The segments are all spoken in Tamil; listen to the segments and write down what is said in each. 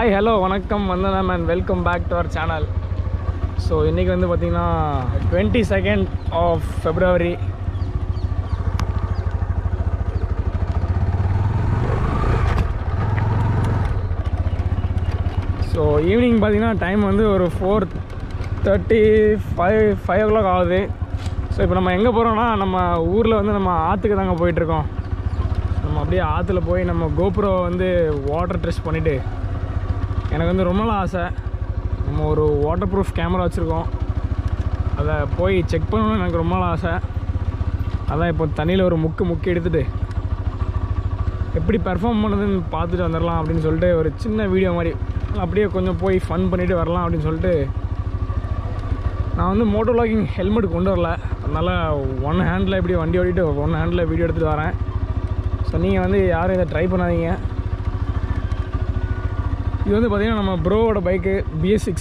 ஹாய் ஹலோ வணக்கம் வந்தனம் and welcome back to our channel. So இன்றைக்கி வந்து பார்த்திங்கன்னா 22nd of February. So evening பார்த்திங்கன்னா டைம் வந்து ஒரு 4:35 o'clock ஆகுது. ஸோ இப்போ நம்ம எங்கே போகிறோன்னா நம்ம ஊரில் வந்து நம்ம ஆற்றுக்கு தாங்க போயிட்டுருக்கோம். நம்ம அப்படியே ஆற்றுல போய் நம்ம கோப்ரோ வந்து வாட்டர் டெஸ்ட் பண்ணிவிட்டு, எனக்கு வந்து ரொம்ப நாள் ஆசை, நம்ம ஒரு வாட்டர் ப்ரூஃப் கேமரா வச்சுருக்கோம், அதை போய் செக் பண்ணணும்னு எனக்கு ரொம்ப நாள் ஆசை. அதான் இப்போ தண்ணியில் ஒரு முக்கி எடுத்துகிட்டு எப்படி பெர்ஃபார்ம் பண்ணுதுன்னு பார்த்துட்டு வந்துடலாம் அப்படின்னு சொல்லிட்டு ஒரு சின்ன வீடியோ மாதிரி அப்படியே கொஞ்சம் போய் ஃபன் பண்ணிவிட்டு வரலாம் அப்படின்னு சொல்லிட்டு. நான் வந்து மோட்டோ வ்ளாகிங் ஹெல்மெட் கொண்டு வரல, அதனால் ஒன் ஹேண்டில் இப்படி வண்டி ஓடிட்டு ஒன் ஹேண்டில் வீடியோ எடுத்துகிட்டு வரேன். ஸோ நீங்கள் வந்து யாரும் இதை ட்ரை பண்ணாதீங்க. இது வந்து பார்த்திங்கன்னா நம்ம ப்ரோவோட பைக்கு BS6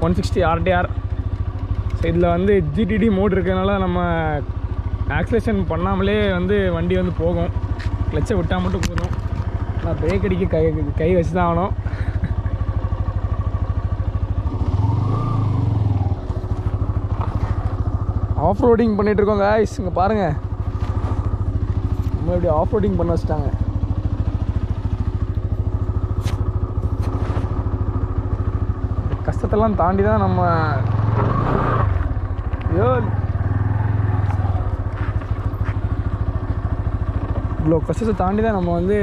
160 RTR. ஸோ இதில் வந்து GTD மோட் இருக்கிறதுனால நம்ம ஆக்சிலேஷன் பண்ணாமலே வந்து வண்டி வந்து போகும், கிளச்சை விட்டால் மட்டும் போதும். நான் பிரேக் அடிக்க கை வச்சு தான் ஆகணும். ஆஃப் ரோடிங் பண்ணிகிட்ருக்கோம் guys. இங்கே பாருங்கள், நம்ம இப்படி ஆஃப் ரோடிங் பண்ண வச்சுட்டாங்க. கஷ்டத்தெல்லாம் தாண்டி தான் நம்ம இவ்வளோ கஷ்டத்தை தாண்டி தான் நம்ம வந்து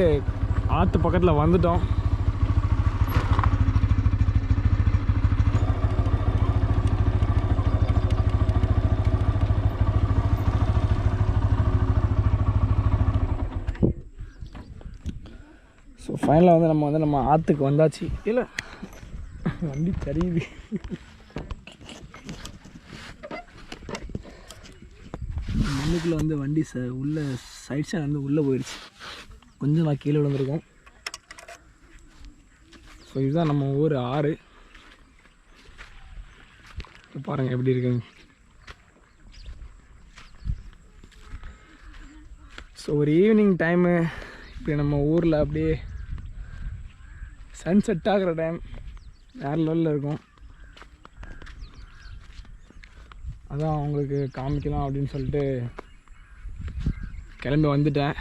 ஆற்று பக்கத்தில் வந்துட்டோம். ஸோ ஃபைனலாக வந்து நம்ம ஆற்றுக்கு வந்தாச்சு. இல்லை வண்டி தெரியுது, மண்ணுக்குள்ளே வந்து வண்டி உள்ள சைட் சைடு வந்து உள்ளே போயிடுச்சு, கொஞ்சம் நான் கீழே விழுந்திருக்கோம். ஸோ இதுதான் நம்ம ஊர் ஆறு, பாருங்கள் எப்படி இருக்குங்க. ஸோ ஒரு ஈவினிங் டைமு இப்படி நம்ம ஊரில் அப்படியே சன்செட் ஆகிற டைம் வேறு லெவலில் இருக்கும். அதான் அவங்களுக்கு காமிக்கலாம் அப்படின்னு சொல்லிட்டு கிளம்பி வந்துட்டேன்.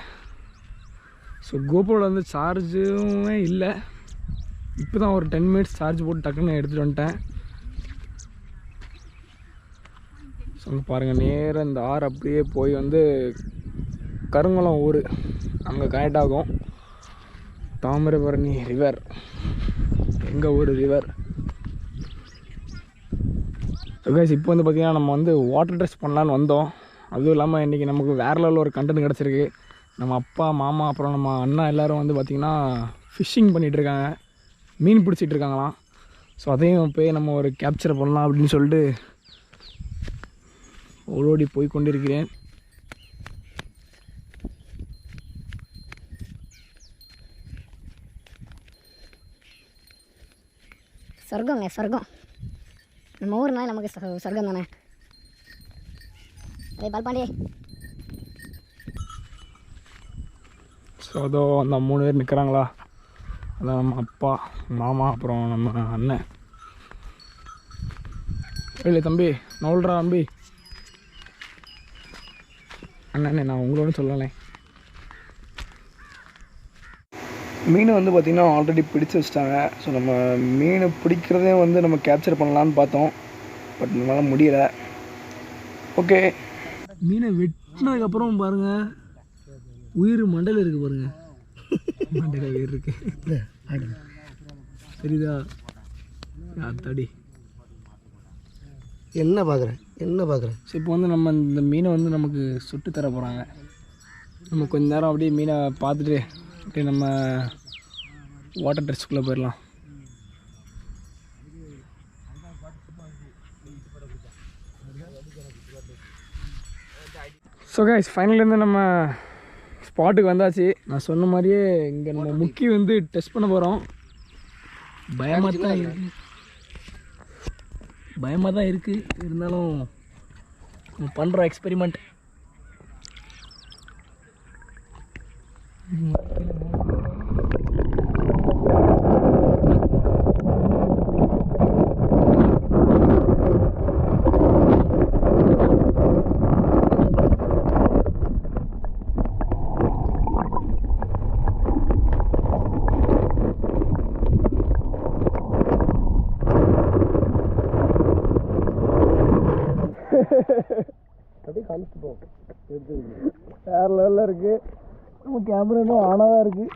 ஸோ கோப்ரோவில் வந்து சார்ஜுமே இல்லை, இப்போ தான் ஒரு 10 minutes சார்ஜ் போட்டு டக்குன்னு எடுத்துகிட்டு வந்துட்டேன். ஸோ அங்கே பாருங்கள், நேராக இந்த ஆறு அப்படியே போய் வந்து கருங்குளம் ஊர் அங்கே கனெக்ட் ஆகும். தாமிரபரணி ரிவர், எங்கள் ஊர் ரிவர். கைஸ் இப்போ வந்து பார்த்திங்கன்னா நம்ம வந்து வாட்டர் டெஸ்ட் பண்ணலான்னு வந்தோம். அதுவும் இல்லாமல் இன்றைக்கி நமக்கு வேறு லெவலில் ஒரு கண்டென்ட் கிடச்சிருக்கு. நம்ம அப்பா மாமா அப்புறம் நம்ம அண்ணா எல்லோரும் வந்து பார்த்திங்கன்னா ஃபிஷ்ஷிங் பண்ணிகிட்ருக்காங்க, மீன் பிடிச்சிட்டு இருக்காங்களாம். ஸோ அதையும் போய் நம்ம ஒரு கேப்சர் பண்ணலாம் அப்படின்னு சொல்லிட்டு ஓடோடி போய் கொண்டிருக்கிறேன். சொர்க்கங்க சொர்க்கம், நம்ம ஊர்னால நமக்கு சொர்க்கம் தானே. அதே பால்பாண்டி. ஸோ அதோ அந்த 3 பேர் நிற்கிறாங்களா, அதான் நம்ம அப்பா மாமா அப்புறம் நம்ம அண்ணன். இல்லை தம்பி நவுல்றா தம்பி. அண்ணே நான் உங்களோட சொல்லலை. மீன் வந்து பார்த்திங்கன்னா ஆல்ரெடி பிடிச்சி வச்சிட்டாங்க. ஸோ நம்ம மீன் பிடிக்கிறதே வந்து நம்ம கேப்சர் பண்ணலான்னு பார்த்தோம், பட் நம்மளால் முடியலை. ஓகே, மீனை வெட்டினதுக்கப்புறம் பாருங்கள் உயிர் மண்டையில் இருக்குது, பாருங்கள் மண்டையில் உயிர் இருக்குது, சரிதா தடி என்ன பார்க்குறேன். ஸோ இப்போ வந்து நம்ம இந்த மீனை வந்து நமக்கு சுட்டு தர போகிறாங்க. நம்ம கொஞ்ச நேரம் அப்படியே மீனை பார்த்துட்டு அப்படியே நம்ம வாட்டர் டெஸ்ட்டுக்குள்ளே போயிடலாம். ஸோ கைஸ் ஃபைனலேருந்து நம்ம ஸ்பாட்டுக்கு வந்தாச்சு. நான் சொன்ன மாதிரியே இங்கே நம்ம முக்கி வந்து டெஸ்ட் பண்ண போகிறோம். பயமாக தான் இருக்குது, இருந்தாலும் நம்ம பண்ணுறோம் எக்ஸ்பெரிமெண்ட். அப்படியே காமிச்சு போகும். வேறு லெவலில் இருக்குது. நம்ம கேமரா இன்னும் ஆனாக தான் இருக்குது.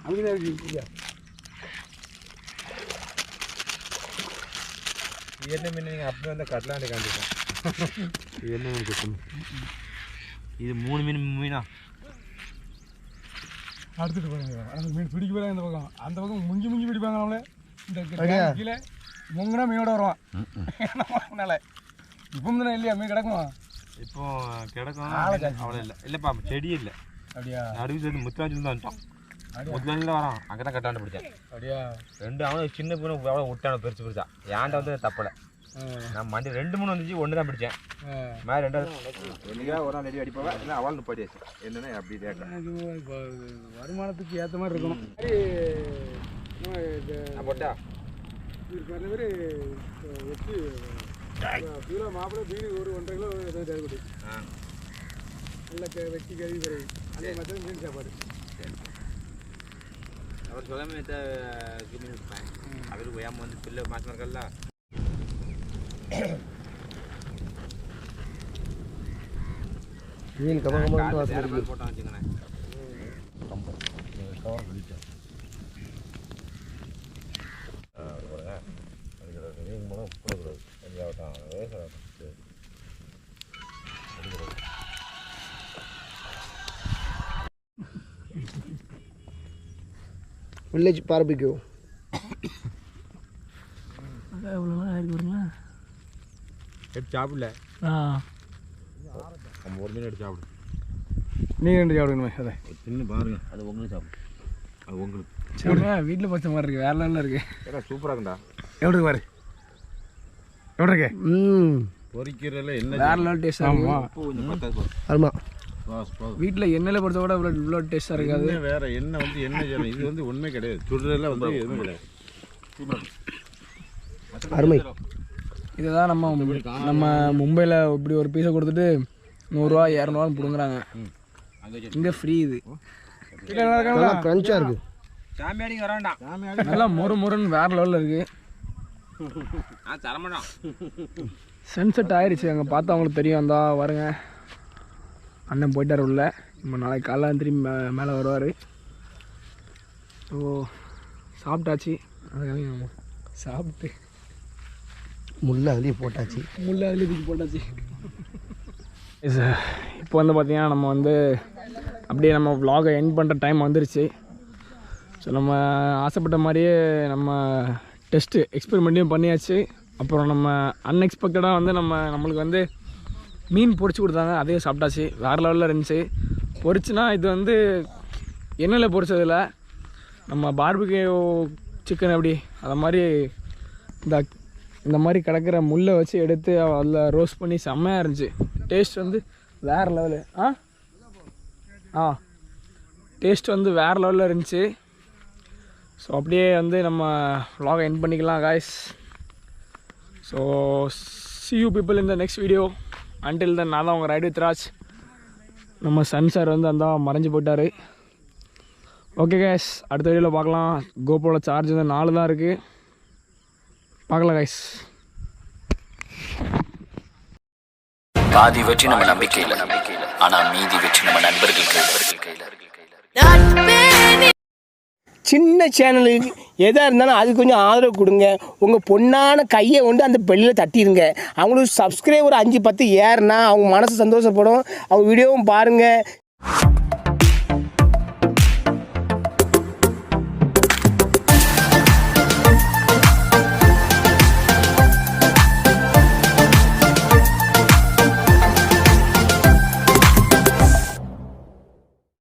அங்கே இருக்கு. என்ன மீன் நீங்கள் அப்போ வந்து கட்லாண்டு காண்டிப்போம். இது என்ன மீன் குத்து? இது 3 மீனா அடுத்துட்டு போகிறாங்க. அந்த மீன் பிடிக்க போகிறாங்க. இந்த பக்கம் அந்த பக்கம் முங்கி பிடிப்பாங்க. நம்மளே இந்த கீழே முங்கினா மீனோட வருவான். அதனால இப்போ தானே இல்லையா மீன் கிடக்குமா? இப்போ கிடக்கும் அவ்வளோ இல்லை. இல்லைப்பா செடி இல்லை. அப்படியா? நடுவு சேர்த்து முத்துராஜ் தான் வந்துட்டான். முத்துராஜில் வரான். அங்கே தான் கட்டாண்டு பிடிச்சேன். அப்படியா? 2 அவனும் சின்ன பொண்ணு எவ்வளோ விட்டான பெருசு பெருசா. ஏன்ட்ட வந்து தப்பலை. நான் மண்டி 2-3 வந்துச்சு. 1 தான் பிடிச்சேன். மேலே 2 என்னையா ஒரு நாள் அடிப்பாங்க. இல்லை அவள் 30 என்னன்னா அப்படி கேட்கலாம். வருமானத்துக்கு ஏற்ற மாதிரி இருக்கணும். போட்டா நிறைய பேர் வச்சு கிலோ மாப்பிள்ளை மீன் ஒரு 1.5 கிலோ தேவைப்படும். நல்லா வெட்டி கழுவி பிறகு அதே மாதிரி மீன் சாப்பாடு. அவர் சொல்லாமல் மீன் இருப்பேன். அவரு ஓயாமல் வந்து பிள்ளை மாசம் இருக்கல. மீன் கமகமாக வாசம் போட்டான் வச்சுக்கண்ணே. Village barbecue. எவ்வளோலாம் ஆயிருக்கு வருங்களா? எடுத்து சாப்பிடல. நம்ம ஒரு மீன் எடுத்து சாப்பிடு. நீங்கள் 2 சாப்பிடுங்கண்ணே. அதை தின்னு பாருங்க. அது உங்களுக்கு சாப்பிடு. அது உங்களுக்கு சரிங்க. வீட்டில் பச்சை மாதிரி இருக்குது. வேற லெவலில் இருக்குது. ஏன்னா சூப்பராக இருக்குண்டா. எப்படி பாரு எப்படி இருக்கு? பொரிக்கிறதுல என்ன வேற லெவல் டேஸ்ட்டாக இருக்கும். கொஞ்சம் பத்தாது. ஆமாம். வீட்டில் எண்ணெயில் பொறுத்த கூட இவ்வளோ டேஸ்ட்டாக இருக்காது. வேற எண்ணெய் வந்து என்ன செய்யணும்? இது வந்து ஒன்றுமே கிடையாது. சுடுறதுல வந்து எதுவும் கிடையாது. அருமை. இதுதான் நம்ம மும்பையில் இப்படி ஒரு பீஸை கொடுத்துட்டு 100 ரூபா 200 ரூபான்னு பிடுங்குறாங்க. இங்கே ஃப்ரீ. இது நல்லா க்ரன்ச்சாக இருக்குது. சாமியாடிங்க வரான்டா. நல்லா முறுன்னு வேற லெவலில் இருக்குது. தரமாட்டான். சன்செட் ஆயிடுச்சு. அங்கே பார்த்தா அவங்களுக்கு தெரியும். அந்த வருங்க அண்ணன் போயிட்டார் உள்ள. நம்ம நாளைக்கு காலைல திரும்பி மேலே வருவார். ஸோ சாப்பிட்டாச்சு. அதுக்காக சாப்பிட்டு முள்ளை அதுலேயே போட்டாச்சு. போட்டாச்சு. இப்போ வந்து பார்த்திங்கன்னா நம்ம வந்து அப்படியே நம்ம vlog-ஐ எண்ட் பண்ணுற டைம் வந்துருச்சு. ஸோ நம்ம ஆசைப்பட்ட மாதிரியே நம்ம டெஸ்ட்டு எக்ஸ்பெரிமெண்ட்டையும் பண்ணியாச்சு. அப்புறம் நம்ம அன்எக்ஸ்பெக்டடாக வந்து நம்மளுக்கு வந்து மீன் பொரிச்சு கொடுத்தாங்க. அதையும் சாப்பிட்டாச்சு. வேறு லெவலில் இருந்துச்சு. பொரிச்சுனா இது வந்து எண்ணெயில் பொரிச்சதில்ல. நம்ம பார்பிக்யூ சிக்கன் அப்படி அதை மாதிரி இந்த மாதிரி கிடக்கிற முள்ளை வச்சு எடுத்து அதில் ரோஸ்ட் பண்ணி செம்மையாக இருந்துச்சு. டேஸ்ட் வந்து வேறு லெவலு. டேஸ்ட் வந்து வேறு லெவலில் இருந்துச்சு. ஸோ அப்படியே வந்து நம்ம vlog-ஐ எண்ட் பண்ணிக்கலாம் guys. So see you people in the next video. until then நான் தான் உங்கள் ரைட் வித் ராஜ். நம்ம சன் சார் வந்து அந்த மறைஞ்சு போயிட்டார். ஓகே guys, அடுத்த வீடியோவில் பார்க்கலாம். கோப்ரோவில் சார்ஜ் வந்து 4 தான் இருக்குது. பார்க்கலாம் guys. பாதி வெற்றி நம்ம நம்பிக்கையில், ஆனால் மீதி வெற்றி நம்ம நண்பர்கள் கையில். சின்ன சேனலுக்கு எதாக இருந்தாலும் அது கொஞ்சம் ஆதரவு கொடுங்க. உங்கள் பொண்ணான கையை கொண்டு அந்த பெல்லில் தட்டிடுங்க. அவங்களுக்கு சப்ஸ்கிரைபர் 5-10 ஏறுனா அவங்க மனசு சந்தோஷப்படும். அவங்க வீடியோவும் பாருங்கள்.